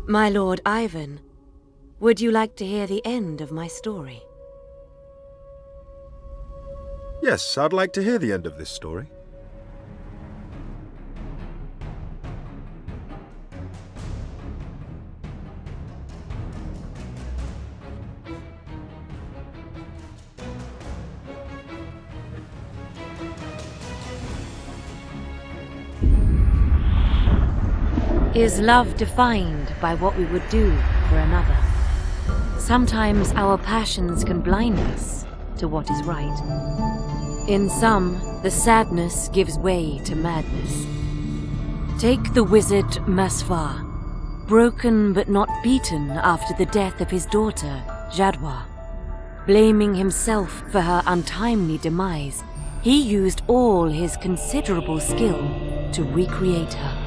My Lord Ivan, would you like to hear the end of my story? Yes, I'd like to hear the end of this story. Is love defined by what we would do for another? Sometimes our passions can blind us to what is right. In some, the sadness gives way to madness. Take the wizard Masvar, broken but not beaten after the death of his daughter, Jadwa. Blaming himself for her untimely demise, he used all his considerable skill to recreate her.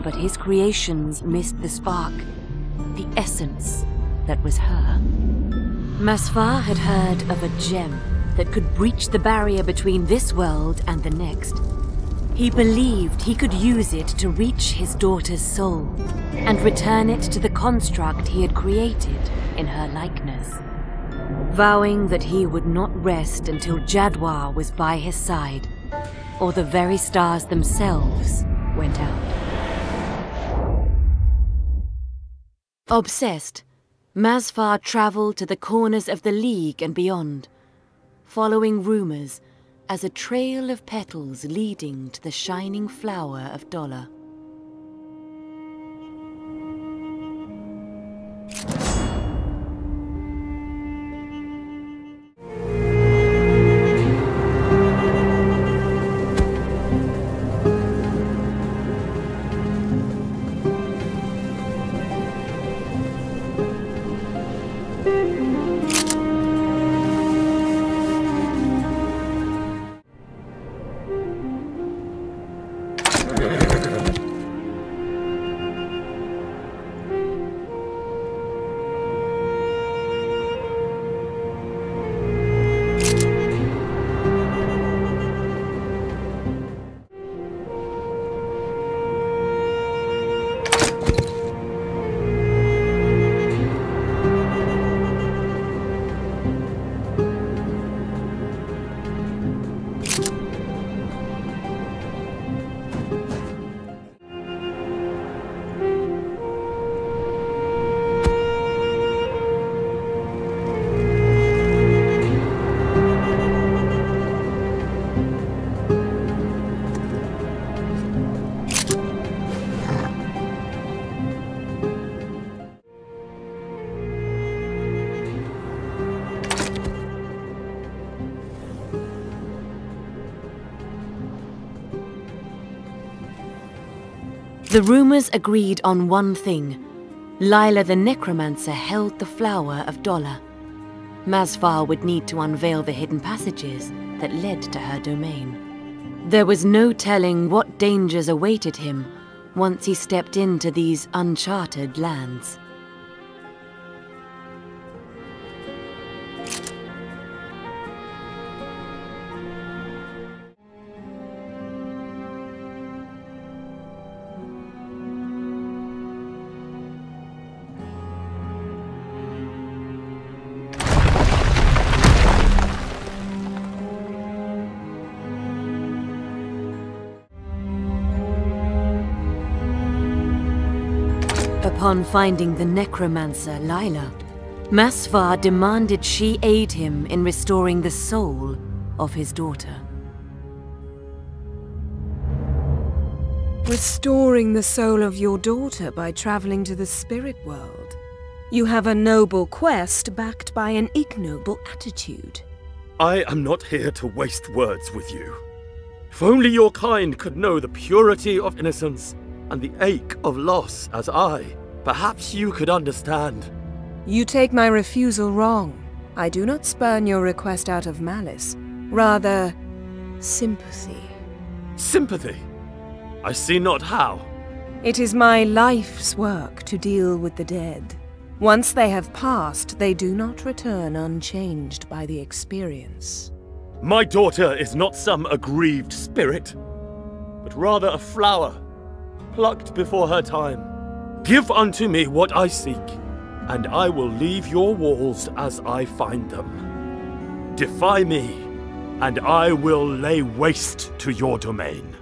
But his creations missed the spark, the essence that was her. Masvar had heard of a gem that could breach the barrier between this world and the next. He believed he could use it to reach his daughter's soul and return it to the construct he had created in her likeness. Vowing that he would not rest until Jadwa was by his side, or the very stars themselves went out. Obsessed, Masvar traveled to the corners of the League and beyond, following rumors as a trail of petals leading to the shining flower of Dollar. The rumors agreed on one thing. Laya the Necromancer held the flower of Dollar. Masvar would need to unveil the hidden passages that led to her domain. There was no telling what dangers awaited him once he stepped into these uncharted lands. Upon finding the necromancer Laya, Masvar demanded she aid him in restoring the soul of his daughter. Restoring the soul of your daughter by traveling to the spirit world. You have a noble quest backed by an ignoble attitude. I am not here to waste words with you. If only your kind could know the purity of innocence and the ache of loss as I, perhaps you could understand. You take my refusal wrong. I do not spurn your request out of malice. Rather, sympathy. Sympathy? I see not how. It is my life's work to deal with the dead. Once they have passed, they do not return unchanged by the experience. My daughter is not some aggrieved spirit, but rather a flower, plucked before her time. Give unto me what I seek, and I will leave your walls as I find them. Defy me, and I will lay waste to your domain.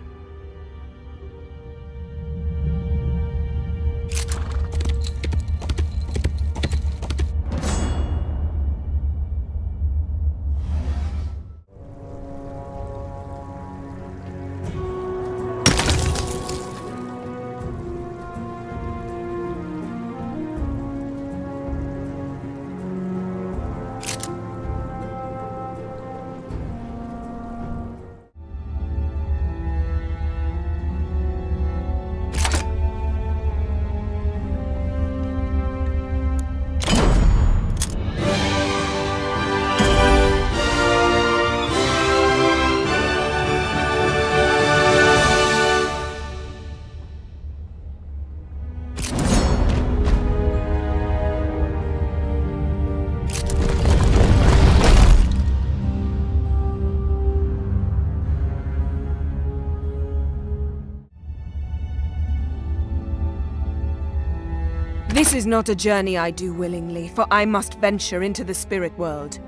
This is not a journey I do willingly, for I must venture into the spirit world.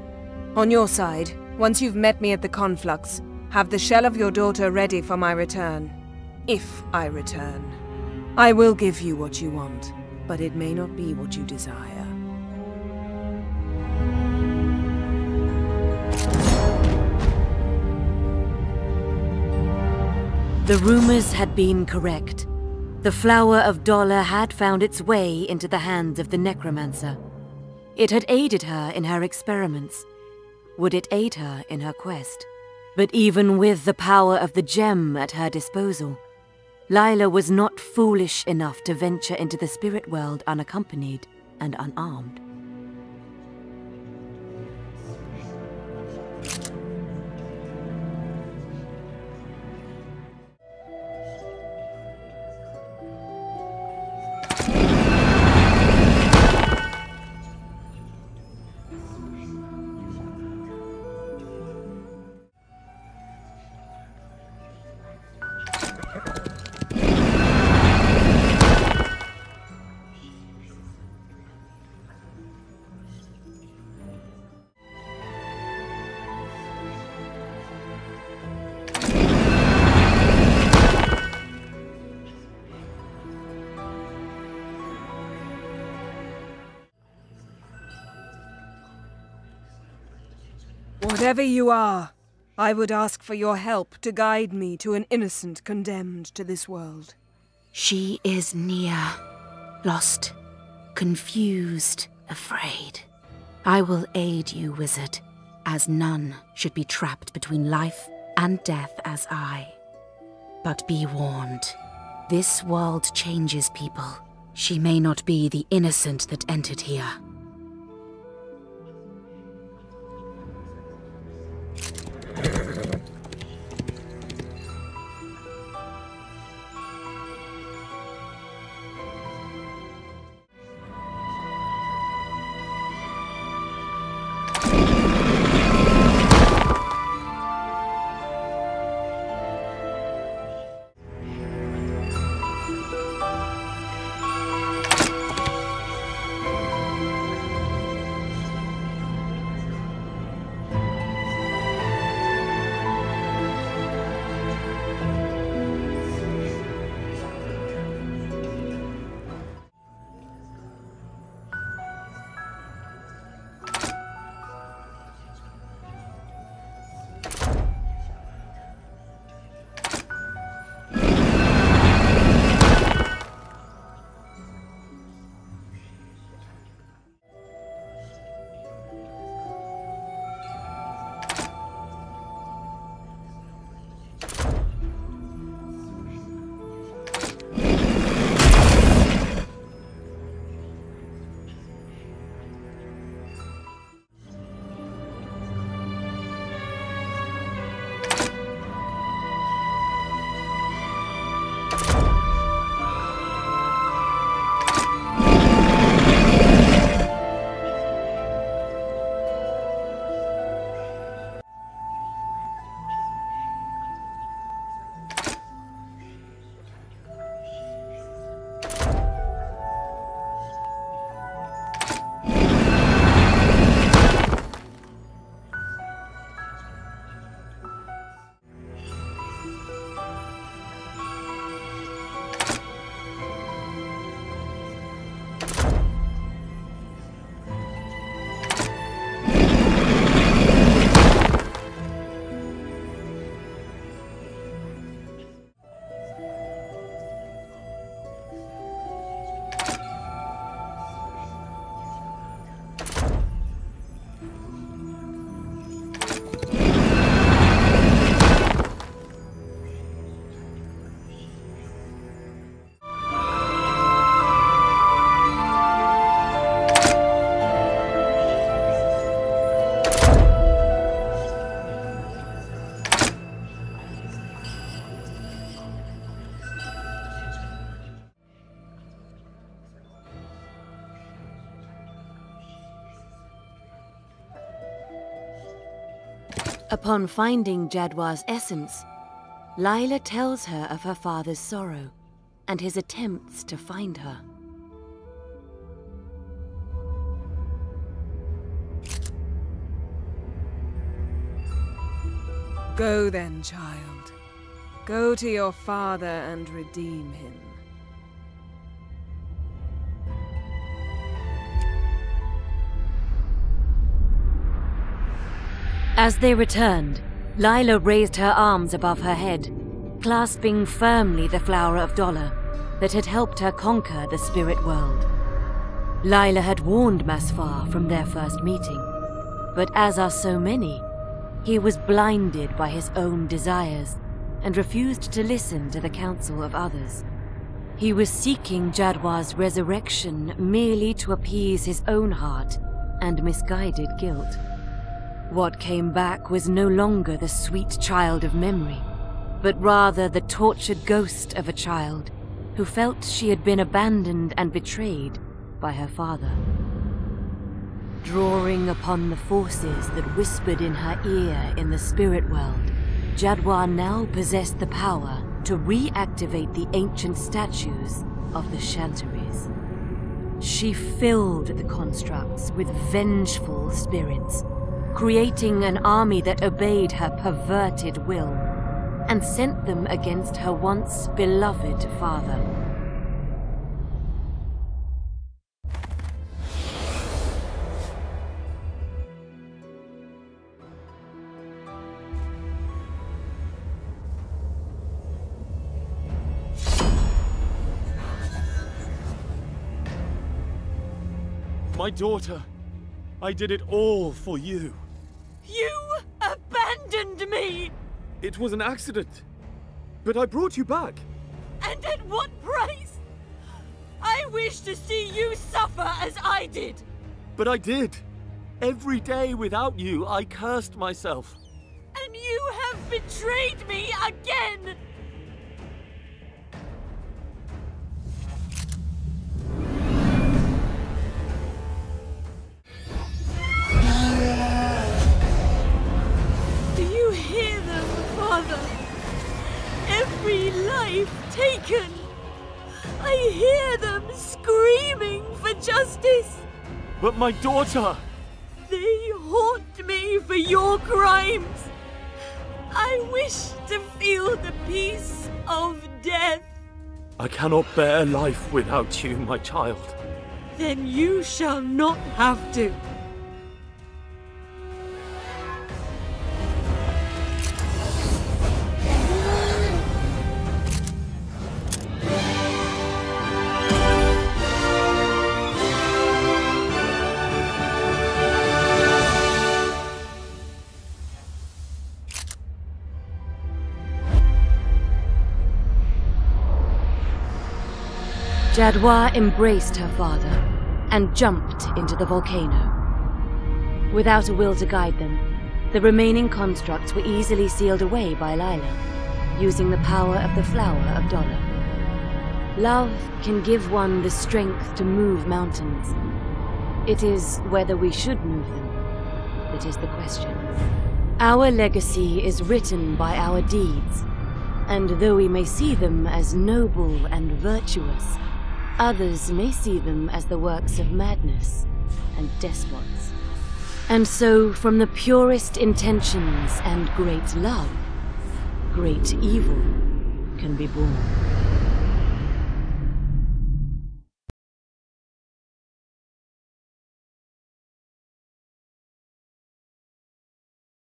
On your side, once you've met me at the conflux, have the shell of your daughter ready for my return. If I return. I will give you what you want, but it may not be what you desire. The rumors had been correct. The flower of Dollar had found its way into the hands of the necromancer. It had aided her in her experiments. Would it aid her in her quest? But even with the power of the gem at her disposal, Lila was not foolish enough to venture into the spirit world unaccompanied and unarmed. Whatever you are, I would ask for your help to guide me to an innocent condemned to this world. She is near, lost, confused, afraid. I will aid you, wizard, as none should be trapped between life and death as I. But be warned, this world changes people. She may not be the innocent that entered here. Upon finding Jadwa's essence, Lila tells her of her father's sorrow and his attempts to find her. Go then, child. Go to your father and redeem him. As they returned, Lila raised her arms above her head, clasping firmly the flower of Dollar that had helped her conquer the spirit world. Lila had warned Masfar from their first meeting, but as are so many, he was blinded by his own desires and refused to listen to the counsel of others. He was seeking Jadwa's resurrection merely to appease his own heart and misguided guilt. What came back was no longer the sweet child of memory, but rather the tortured ghost of a child who felt she had been abandoned and betrayed by her father. Drawing upon the forces that whispered in her ear in the spirit world, Jadwa now possessed the power to reactivate the ancient statues of the Shantaries. She filled the constructs with vengeful spirits, creating an army that obeyed her perverted will, and sent them against her once beloved father. My daughter, I did it all for you. You abandoned me! It was an accident, but I brought you back. And at what price? I wish to see you suffer as I did. But I did. Every day without you, I cursed myself. And you have betrayed me again! Do you hear them, Father? Every life taken. I hear them screaming for justice. But my daughter! They haunt me for your crimes. I wish to feel the peace of death. I cannot bear life without you, my child. Then you shall not have to. Jadwa embraced her father and jumped into the volcano. Without a will to guide them, the remaining constructs were easily sealed away by Lila, using the power of the flower of Dollar. Love can give one the strength to move mountains. It is whether we should move them that is the question. Our legacy is written by our deeds, and though we may see them as noble and virtuous, others may see them as the works of madness and despots. And so, from the purest intentions and great love, great evil can be born.